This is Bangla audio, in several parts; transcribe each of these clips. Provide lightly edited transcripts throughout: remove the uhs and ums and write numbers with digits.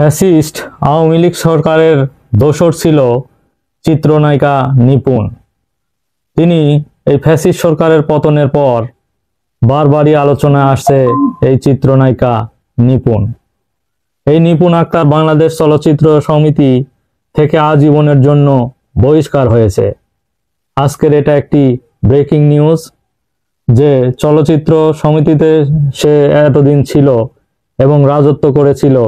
ফ্যাসিস্ট আওয়ামী লীগ সরকারের দোসর ছিল চিত্রনায়িকা নিপুণ। তিনি এই ফ্যাসিস্ট সরকারের পতনের পর বারবারই আলোচনায় আসছে এই চিত্রনায়িকা নিপুণ। এই নিপুণ আক্তার বাংলাদেশ চলচ্চিত্র সমিতি থেকে আজীবনের জন্য বহিষ্কার হয়েছে। আজকের এটা একটি ব্রেকিং নিউজ যে চলচ্চিত্র সমিতিতে সে এতদিন ছিল এবং রাজত্ব করেছিল,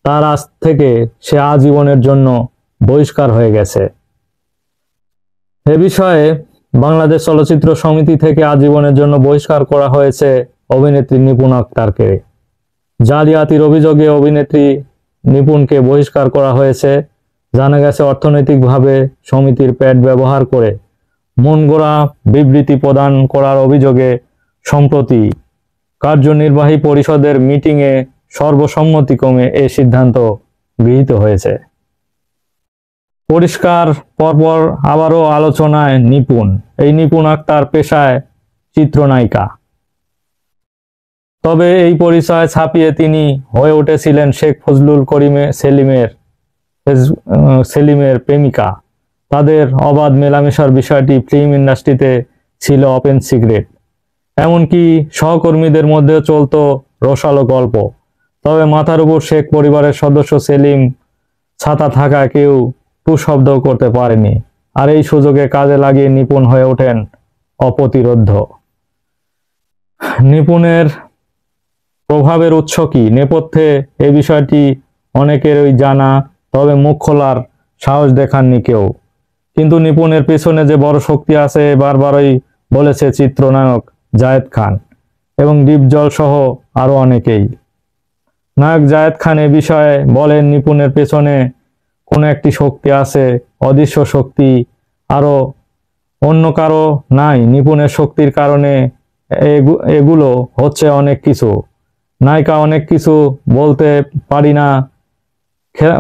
তার আজ থেকে সে আজীবনের জন্য বহিষ্কার হয়ে গেছে। এ বিষয়ে বাংলাদেশ চলচ্চিত্র সমিতি থেকে আজীবনের জন্য বহিষ্কার করা হয়েছে অভিনেত্রী নিপুণ আক্তারকে। জালিয়াতির অভিযোগে অভিনেত্রী নিপুণকে বহিষ্কার করা হয়েছে। জানা গেছে অর্থনৈতিকভাবে সমিতির প্যাড ব্যবহার করে মনগড়া বিবৃতি প্রদান করার অভিযোগে সম্প্রতি কার্যনির্বাহী পরিষদের মিটিংয়ে সর্বসম্মতিক্রমে এই সিদ্ধান্ত গৃহীত হয়েছে। পরিষ্কার পরপর আবারও আলোচনায় নিপুণ। এই নিপুণ আক্তার পেশায় চিত্রনায়িকা, তবে এই পরিচয় ছাপিয়ে তিনি হয়ে উঠেছিলেন শেখ ফজলুল করিম সেলিমের প্রেমিকা। তাদের অবাধ মেলামেশার বিষয়টি ফিল্ম ইন্ডাস্ট্রিতে ছিল ওপেন সিক্রেট। এমনকি সহকর্মীদের মধ্যেও চলত রসালো গল্প। তবে মাথার উপর শেখ পরিবারের সদস্য সেলিম ছাতা থাকা কেউ টু শব্দ করতে পারেনি। আর এই সুযোগে কাজে লাগিয়ে নিপুণ হয়ে ওঠেন অপ্রতিরোধ্য। নিপুণের প্রভাবের উৎস কি, নেপথ্যে এই বিষয়টি অনেকেরই জানা, তবে মুখ খোলার সাহস দেখাননি কেউ। কিন্তু নিপুণের পেছনে যে বড় শক্তি আছে বারবারই বলেছে চিত্রনায়ক জায়েদ খান এবং ডিপজল সহ আরো অনেকেই। নায়ক জায়েদ খান এ বিষয়ে বলেন, নিপুণের পেছনে কোনো একটি শক্তি আছে, অদৃশ্য শক্তি, আরো অন্য কারো নাই। নিপুণের শক্তির কারণে এগুলো হচ্ছে অনেক কিছু। নায়িকা অনেক কিছু বলতে পারি না,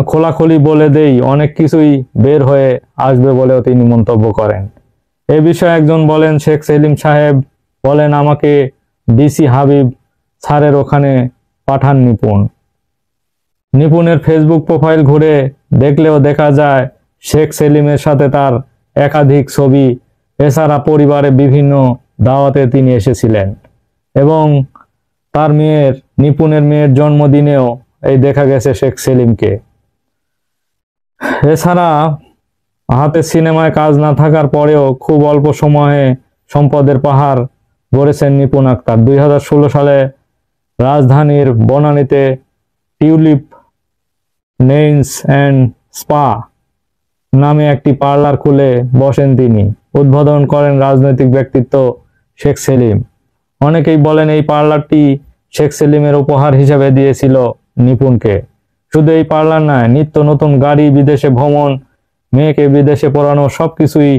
খোলাখুলি বলে দেই, অনেক কিছুই বের হয়ে আসবে বলেও তিনি মন্তব্য করেন। এ বিষয়ে একজন বলেন, শেখ সেলিম সাহেব বলেন, আমাকে ডিসি হাবিব স্যারের ওখানে পাঠান নিপুণ। নিপুণের ফেসবুক প্রোফাইল ঘুরে দেখলেও দেখা যায় শেখ সেলিমের সাথে তার একাধিক ছবি। এছাড়া পরিবারে বিভিন্ন দাওয়াতে তিনি এসেছিলেন এবং তার নিপুণের মেয়ের জন্মদিনেও এই দেখা গেছে শেখ সেলিমকে। এছাড়া হাতে সিনেমায় কাজ না থাকার পরেও খুব অল্প সময়ে সম্পদের পাহাড় গড়েছেন নিপুণ আক্তার। 2016 সালে রাজধানীর বনানীতে টিউলিপ নেইলস অ্যান্ড স্পা নামে একটি পার্লার খুলে বসেন তিনি। উদ্বোধন করেন রাজনৈতিক ব্যক্তিত্ব শেখ সেলিম। অনেকেই বলেন এই পার্লারটি শেখ সেলিমের উপহার হিসেবে দিয়েছিল নিপুণকে। শুধু এই পার্লার নয়, নিত্য নতুন গাড়ি, বিদেশে ভ্রমণ, মেয়েকে বিদেশে পড়ানো, সবকিছুই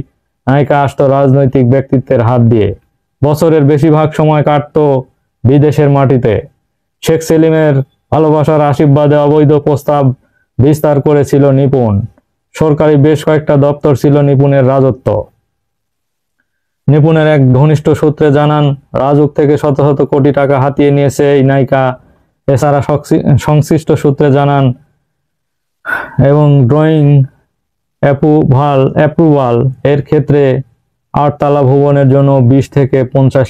নায়িকা আসতো রাজনৈতিক ব্যক্তিত্বের হাত দিয়ে। বছরের বেশিরভাগ সময় কাটত বিদেশের মাটিতে। শেখ সেলিমের ভালোবাসার আশীর্বাদে অবৈধ প্রস্তাব বিস্তার করেছিল নিপুণ। সরকারি বেশ কয়েকটা দপ্তর ছিল নিপুণের রাজত্ব। নিপুণের এক ঘনিষ্ঠ সূত্রে জানান, রাজুক থেকে শত শত কোটি টাকা হাতিয়ে নিয়েছে এই নায়িকা। এছাড়া সংশ্লিষ্ট সূত্রে জানান এবং ড্রয়িং অ্যাপ্রুভাল এর ক্ষেত্রে 8 তলা ভবনের জন্য 20 থেকে 50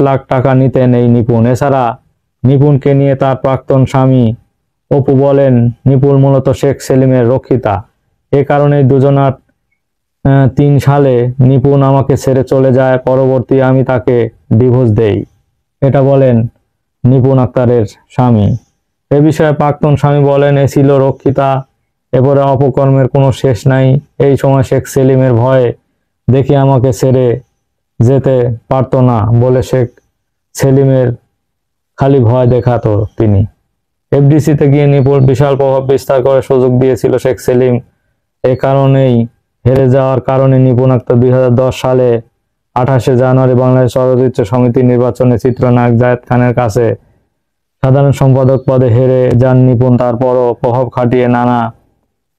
লাখ টাকা নিতেন এই নিপুণ। এছাড়া নিপুণকে নিয়ে তার প্রাক্তন স্বামী অপু বলেন, নিপুণ মূলত শেখ সেলিমের রক্ষিতা। এ কারণে 2003 সালে নিপুণ আমাকে ছেড়ে চলে যায়, পরবর্তী আমি তাকে ডিভোর্স দেই। এটা বলেন নিপুণ আক্তারের স্বামী। এ বিষয়ে প্রাক্তন স্বামী বলেন, এ ছিল রক্ষিতা, এরপরে অপকর্মের কোনো শেষ নাই। এই সময় শেখ সেলিমের ভয়ে দেখি আমাকে ছেড়ে যেতে পারতো না বলে শেখ সেলিমের খালি ভয় দেখাতো তিনি। এফডিসিতে গিয়ে নিপুণ বিশাল প্রভাব বিস্তার করার সুযোগ দিয়েছিল শেখ সেলিম। এ কারণেই হেরে যাওয়ার কারণে নিপুণ আক্তার 2010 সালে 28 জানুয়ারি বাংলাদেশ চলচ্চিত্র সমিতি নির্বাচনে চিত্রনায়ক জায়েদ খানের কাছে সাধারণ সম্পাদক পদে হেরে যান নিপুণ। তারপরও প্রভাব খাটিয়ে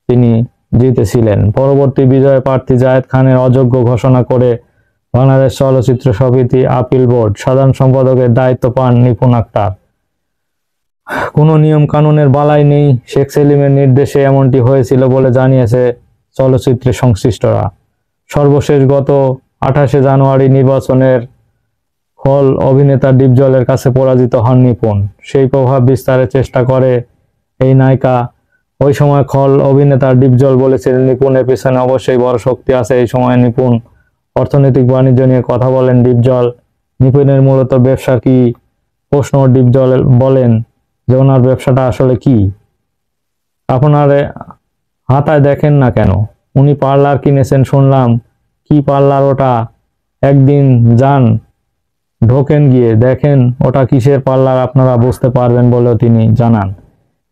তিনি জিতেছিলেন। পরবর্তী বিজয় প্রার্থী জায়েদ খানের অযোগ্য ঘোষণা করে বাংলাদেশ চলচ্চিত্র সমিতি আপিল বোর্ড সাধারণ সম্পাদকের দায়িত্ব পান নিপুণ আক্তার। কোনো নিয়ম কানুনের বালাই নেই, শেখ সেলিমের নির্দেশে এমনটি হয়েছিল বলে জানিয়েছে চলচ্চিত্রে সংশ্লিষ্টরা। সর্বশেষ গত 28 জানুয়ারি নির্বাচনের ফল অভিনেতা ডিপজলের কাছে পরাজিত হন নিপুণ। সেই প্রভাব বিস্তারের চেষ্টা করে এই নায়িকা। ওই সময় খল অভিনেতা ডিপজল বলেছিলেন, নিপুণের পেছনে অবশ্যই বড় শক্তি আছে। এই সময় নিপুণ অর্থনৈতিক বাণিজ্য নিয়ে কথা বলেন ডিপজল। নিপুণের মূলত ব্যবসা কি প্রশ্ন ডিপজল বলেন যে ওনার ব্যবসাটা আসলে কি, আপনার হাতায় দেখেন না কেন? উনি পার্লার কিনেছেন শুনলাম। কি পার্লার ওটা? একদিন যান, ঢোকেন, গিয়ে দেখেন ওটা কিসের পার্লার, আপনারা বুঝতে পারবেন বলেও তিনি জানান।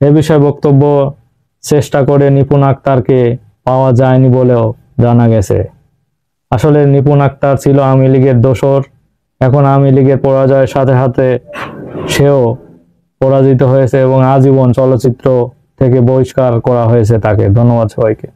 এ বিষয়ে বক্তব্য চেষ্টা করে নিপুণ আক্তারকে পাওয়া যায়নি বলেও জানা গেছে। আসলে নিপুণ আক্তার ছিল আওয়ামী লীগের দোসর। এখন আওয়ামী লীগের পরাজয়ের সাথে সাথে সেও পরাজিত হয়েছে এবং আজীবন চলচ্চিত্র থেকে বহিষ্কার করা হয়েছে তাকে। ধন্যবাদ সবাইকে।